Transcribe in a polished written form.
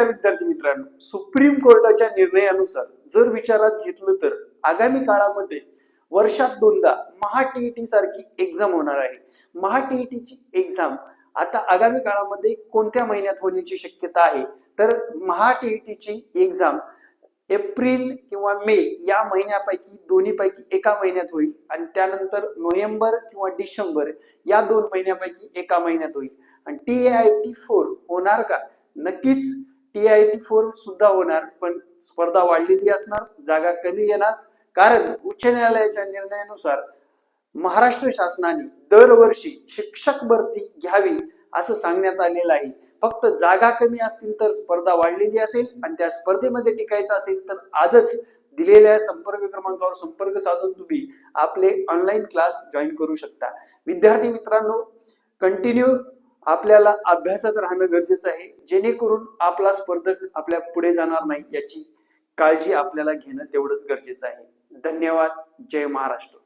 विद्यार्थी मित्रांनो, सुप्रीम कोर्टाच्या निर्णयानुसार जर विचारात घेतलं तर आगामी काळामध्ये वर्षात दोनदा महा-टी-ई-टी सारखी एक्झाम होणार आहे. महा-टी-ई-टी ची एक्झाम आता आगामी काळामध्ये कोणत्या महिन्यात होण्याची शक्यता आहे? तर महा-टी-ई-टी ची एक्झाम एप्रिल किंवा मे या महिन्यापैकी दोन्हीपैकी एका महिन्यात होईल आणि त्यानंतर नोव्हेंबर किंवा डिसेंबर या दोन महिन्यापैकी एका महिन्यात होईल. आणि TIT4 होणार का? नक्कीच TIT4 सुद्धा होणार, पण स्पर्धा वाढलेली असणार, जागा कमी येणार. कारण उच्च न्यायालयाच्या निर्णयानुसार महाराष्ट्र शासनाने दरवर्षी शिक्षक भरती घ्यावी असं सांगण्यात आलेलं आहे. फक्त जागा कमी असतील तर स्पर्धा वाढलेली असेल आणि त्या स्पर्धेमध्ये टिकायचं असेल तर आजच दिलेल्या संपर्क क्रमांकावर संपर्क साधून तुम्ही आपले ऑनलाईन क्लास जॉईन करू शकता. विद्यार्थी मित्रांनो, कंटिन्यू आपल्याला अभ्यासात राहणं गरजेचं आहे, जेणेकरून आपला स्पर्धक आपल्या पुढे जाणार नाही याची काळजी आपल्याला घेणं तेवढंच गरजेचं आहे. धन्यवाद. जय महाराष्ट्र.